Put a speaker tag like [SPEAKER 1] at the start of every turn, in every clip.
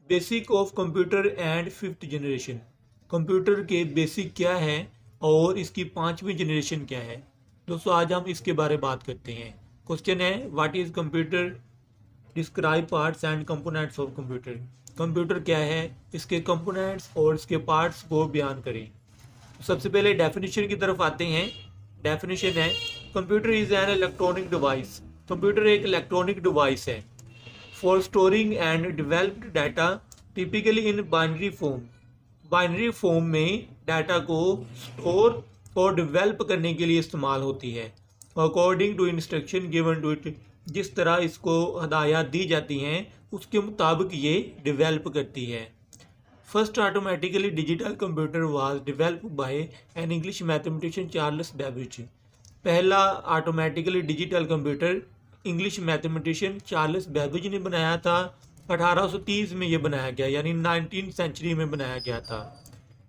[SPEAKER 1] Basic of computer and fifth generation. Computer के basic क्या है और इसकी पांचवी जनरेशन क्या है। दोस्तों आज हम इसके बारे में बात करते हैं। क्वेश्चन है what is computer, describe parts and components of computer. Computer क्या है, इसके कंपोनेंट्स और इसके पार्ट्स को बयान करें। सबसे पहले डेफिनेशन की तरफ आते हैं। डेफिनेशन है computer is an electronic device. Computer एक इलेक्ट्रॉनिक डिवाइस है for storing and developed data typically in binary form. Binary form में डाटा को स्टोर और डेवलप करने के लिए इस्तेमाल होती है according to instruction given to it. जिस तरह इसको हदायत दी जाती हैं उसके मुताबिक ये डेवलप करती है। First automatically digital computer was developed by an English mathematician Charles Babbage. पहला automatically digital computer English mathematician Charles Babbage ने बनाया था। 1830 में ये बनाया गया, यानी 19वीं सेंचुरी में बनाया गया था।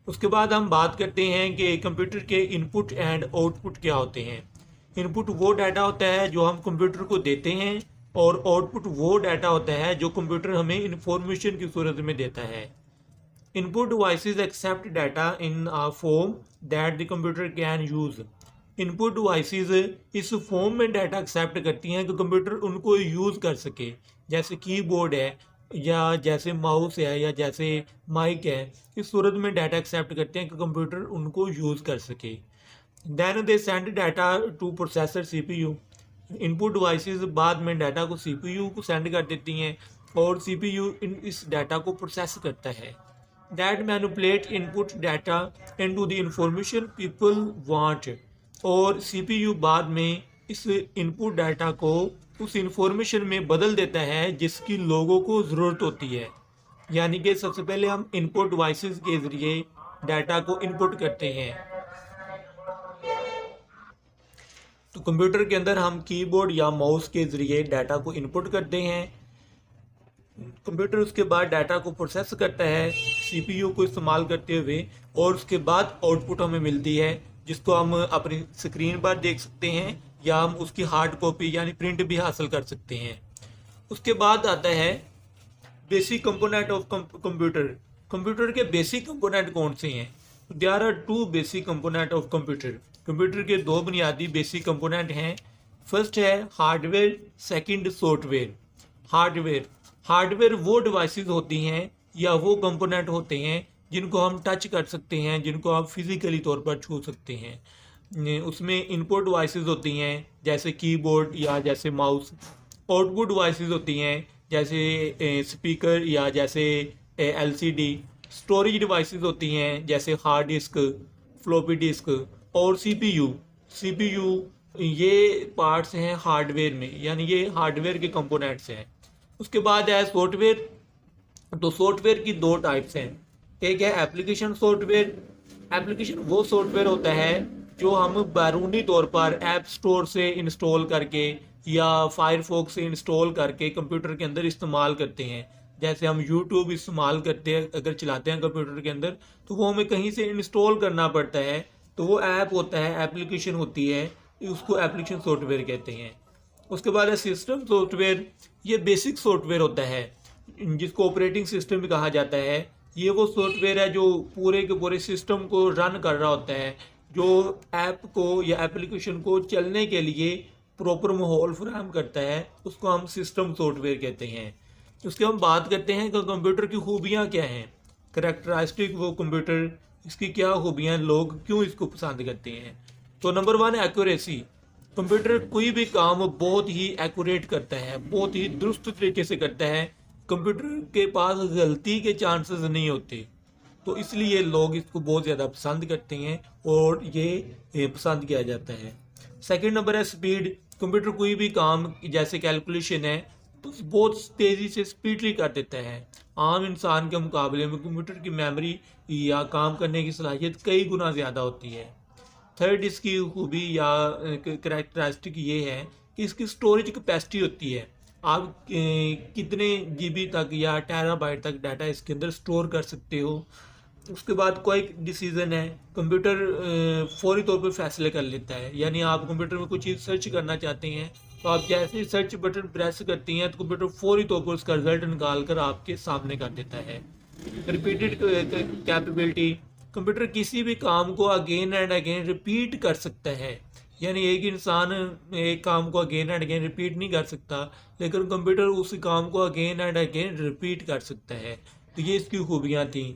[SPEAKER 1] उसके बाद हम बात करते हैं कि कंप्यूटर के इनपुट एंड आउटपुट क्या होते हैं। इनपुट वो डाटा होता है जो हम कंप्यूटर को देते हैं और आउटपुट वो डाटा होता है जो कंप्यूटर हमें इंफॉर्मेशन की सूरत में देता है। Input devices accept data in a form that the computer can use. Input devices इस फॉर्म में डाटा एक्सेप्ट करती हैं कि कंप्यूटर उनको यूज़ कर सके। जैसे कीबोर्ड है या जैसे माउस है या जैसे माइक है, इस सूरत में डाटा एक्सेप्ट करते हैं कि कंप्यूटर उनको यूज़ कर सके। Then they send data to processor CPU। Input devices बाद में डाटा को CPU को सेंड कर देती हैं और CPU इस डाटा को प्रोसेस करता है। That manipulate input data into the information people want। और CPU बाद में इस इनपुट डाटा को उस इंफॉर्मेशन में बदल देता है जिसकी लोगों को ज़रूरत होती है। यानी कि सबसे पहले हम इनपुट डिवाइसेस के ज़रिए डाटा को इनपुट करते हैं। तो कंप्यूटर के अंदर हम कीबोर्ड या माउस के ज़रिए डाटा को इनपुट करते हैं। कंप्यूटर उसके बाद डाटा को प्रोसेस करता है CPU को इस्तेमाल करते हुए और उसके बाद आउटपुट हमें मिलती है जिसको हम अपनी स्क्रीन पर देख सकते हैं या हम उसकी हार्ड कॉपी यानी प्रिंट भी हासिल कर सकते हैं। उसके बाद आता है basic component of computer. Computer के बेसिक कंपोनेंट कौन से हैं? There are two basic component of computer. Computer के दो बुनियादी बेसिक कंपोनेंट हैं। फर्स्ट है हार्डवेयर, सेकंड सॉफ्टवेयर। हार्डवेयर वो डिवाइसेस होती हैं या वो कंपोनेंट होते हैं जिनको हम टच कर सकते हैं, जिनको आप फिज़िकली तौर पर छू सकते हैं। उसमें इनपुट डिवाइसेस होती हैं जैसे कीबोर्ड या जैसे माउस। आउटपुट डिवाइसेस होती हैं जैसे स्पीकर या जैसे LCD। स्टोरेज डिवाइसेस होती हैं जैसे हार्ड डिस्क, फ्लॉपी डिस्क और CPU। ये पार्ट्स हैं हार्डवेयर में, यानी ये हार्डवेयर के कंपोनेंट्स हैं। उसके बाद है सॉफ्टवेयर। तो सॉफ्टवेयर की दो टाइप्स हैं। एक है एप्लीकेशन सॉफ्टवेयर। एप्लीकेशन वो सॉफ्टवेयर होता है जो हम बैरूनी तौर पर ऐप स्टोर से इंस्टॉल करके या फायरफॉक्स से इंस्टॉल करके कंप्यूटर के अंदर इस्तेमाल करते हैं। जैसे हम यूट्यूब इस्तेमाल करते हैं, अगर चलाते हैं कंप्यूटर के अंदर तो वो हमें कहीं से इंस्टॉल करना पड़ता है, तो वो ऐप होता है, एप्लीकेशन होती है, उसको एप्लीकेशन सॉफ्टवेयर कहते हैं। उसके बाद है सिस्टम सॉफ्टवेयर। ये बेसिक सॉफ्टवेयर होता है जिसको ऑपरेटिंग सिस्टम भी कहा जाता है। ये वो सॉफ्टवेयर है जो पूरे के पूरे सिस्टम को रन कर रहा होता है, जो ऐप को या एप्लीकेशन को चलने के लिए प्रॉपर माहौल फराहम करता है, उसको हम सिस्टम सॉफ्टवेयर कहते हैं। उसके हम बात करते हैं कि कंप्यूटर की खूबियाँ क्या हैं, करैक्टरिस्टिक वो कंप्यूटर, इसकी क्या खूबियाँ, लोग क्यों इसको पसंद करते हैं। तो नंबर 1 एक्यूरेसी। कंप्यूटर कोई भी काम बहुत ही एक्यूरेट करता है, बहुत ही दुरुस्त तरीके से करता है। कंप्यूटर के पास गलती के चांसेस नहीं होते, तो इसलिए लोग इसको बहुत ज़्यादा पसंद करते हैं और ये पसंद किया जाता है। सेकंड नंबर है स्पीड। कंप्यूटर कोई भी काम जैसे कैलकुलेशन है तो बहुत तेज़ी से स्पीडली कर देता है। आम इंसान के मुकाबले में कंप्यूटर की मेमोरी या काम करने की सलाहियत कई गुना ज़्यादा होती है। थर्ड इसकी खूबी या करैक्टरिस्टिक ये है कि इसकी स्टोरेज कैपेसिटी होती है। आप कितने GB तक या टेराबाइट तक डाटा इसके अंदर स्टोर कर सकते हो। उसके बाद कोई डिसीजन है, कंप्यूटर फौरी तौर पर फैसले कर लेता है। यानी आप कंप्यूटर में कुछ चीज़ सर्च करना चाहते हैं तो आप जैसे ही सर्च बटन प्रेस करती हैं तो कंप्यूटर फौरी तौर पर उसका रिजल्ट निकाल कर आपके सामने कर देता है। रिपीटेड कैपेबिलिटी, कंप्यूटर किसी भी काम को अगेन एंड अगेन रिपीट कर सकता है। यानी एक इंसान एक काम को अगेन एंड अगेन रिपीट नहीं कर सकता, लेकिन कंप्यूटर उस काम को अगेन एंड अगेन रिपीट कर सकता है। तो ये इसकी खूबियाँ थी।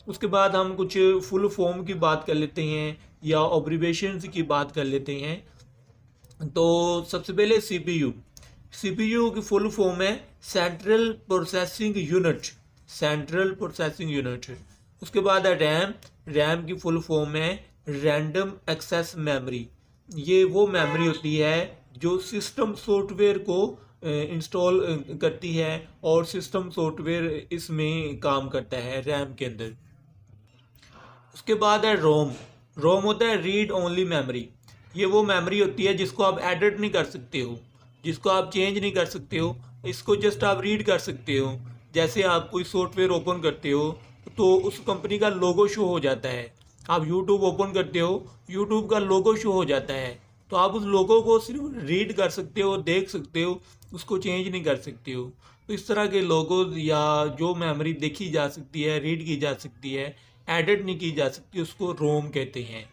[SPEAKER 1] उसके बाद हम कुछ फुल फॉर्म की बात कर लेते हैं या ऑब्रिवेशंस की बात कर लेते हैं। तो सबसे पहले सीपीयू की फुल फॉर्म है central processing unit, central processing unit. उसके बाद है रैम की फुल फॉर्म है रैंडम एक्सेस मेमोरी। ये वो मेमोरी होती है जो सिस्टम सॉफ्टवेयर को इंस्टॉल करती है और सिस्टम सॉफ्टवेयर इसमें काम करता है रैम के अंदर। उसके बाद है रोम होता है रीड ओनली मेमोरी। ये वो मेमोरी होती है जिसको आप एडिट नहीं कर सकते हो, जिसको आप चेंज नहीं कर सकते हो, इसको जस्ट आप रीड कर सकते हो। जैसे आप कोई सॉफ्टवेयर ओपन करते हो तो उस कंपनी का लोगो शो हो जाता है। आप यूट्यूब ओपन करते हो, यूट्यूब का लोगो शो हो जाता है, तो आप उस लोगो को सिर्फ रीड कर सकते हो, देख सकते हो, उसको चेंज नहीं कर सकते हो। तो इस तरह के लोगोज या जो मेमोरी देखी जा सकती है, रीड की जा सकती है, एडिट नहीं की जा सकती, उसको रोम कहते हैं।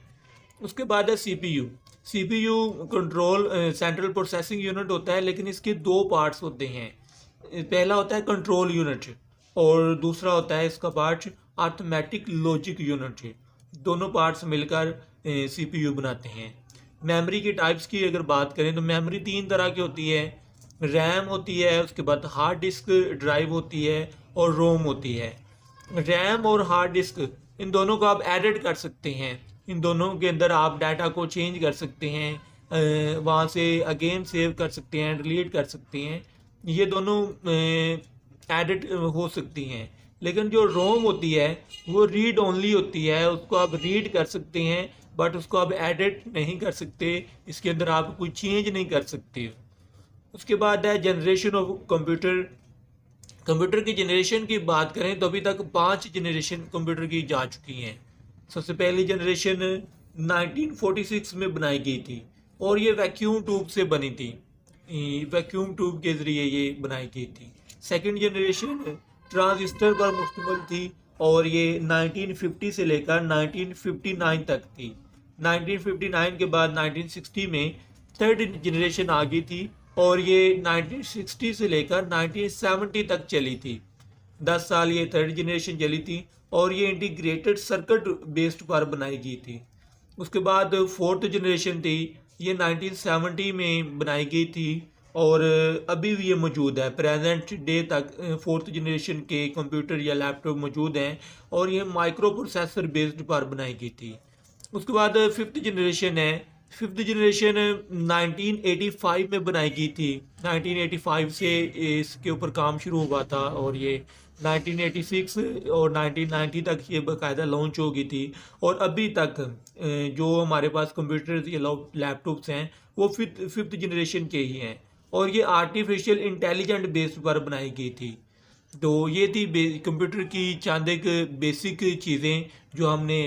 [SPEAKER 1] उसके बाद है CPU control central processing unit होता है, लेकिन इसके दो पार्ट्स होते हैं। पहला होता है कंट्रोल यूनिट और दूसरा होता है इसका पार्ट अर्थमेटिक लॉजिक यूनिट। दोनों पार्ट्स मिलकर सीपीयू बनाते हैं। मेमोरी की टाइप्स की अगर बात करें तो मेमोरी तीन तरह की होती है। रैम होती है, उसके बाद हार्ड डिस्क ड्राइव होती है और रोम होती है। रैम और हार्ड डिस्क इन दोनों को आप एडिट कर सकते हैं। इन दोनों के अंदर आप डाटा को चेंज कर सकते हैं, वहाँ से अगेन सेव कर सकते हैं, डिलीट कर सकते हैं। ये दोनों एडिट हो सकती हैं। लेकिन जो रोम होती है वो रीड ओनली होती है, उसको आप रीड कर सकते हैं बट उसको आप एडिट नहीं कर सकते, इसके अंदर आप कोई चेंज नहीं कर सकते। उसके बाद है जनरेशन ऑफ कंप्यूटर की जनरेशन की बात करें तो अभी तक 5 जनरेशन कंप्यूटर की जा चुकी हैं। सबसे पहली जनरेशन 1946 में बनाई गई थी और ये वैक्यूम ट्यूब से बनी थी, वैक्यूम ट्यूब के ज़रिए ये बनाई गई थी। सेकंड जनरेशन ट्रांजिस्टर पर मुश्तमिल थी और ये 1950 से लेकर 1959 तक थी। 1959 के बाद 1960 में थर्ड जनरेशन आ गई थी और ये 1960 से लेकर 1970 तक चली थी। 10 साल ये थर्ड जनरेशन चली थी और ये इंटीग्रेटेड सर्किट बेस्ड पर बनाई गई थी। उसके बाद फोर्थ जनरेशन थी, ये 1970 में बनाई गई थी और अभी भी ये मौजूद है। प्रेजेंट डे तक फोर्थ जनरेशन के कंप्यूटर या लैपटॉप मौजूद हैं और ये माइक्रो प्रोसेसर बेस्ड पर बनाई गई थी। उसके बाद फिफ्थ जनरेशन है। फिफ्थ जनरेशन 1985 में बनाई गई थी। 1985 से इसके ऊपर काम शुरू हुआ था और ये 1986 और 1990 तक ये बाकायदा लॉन्च हो गई थी और अभी तक जो हमारे पास कंप्यूटर्स या लैपटॉप्स हैं वो फिफ्थ जनरेशन के ही हैं और ये आर्टिफिशियल इंटेलिजेंट बेस्ड पर बनाई गई थी। तो ये थी कंप्यूटर की चंद एक बेसिक चीज़ें जो हमने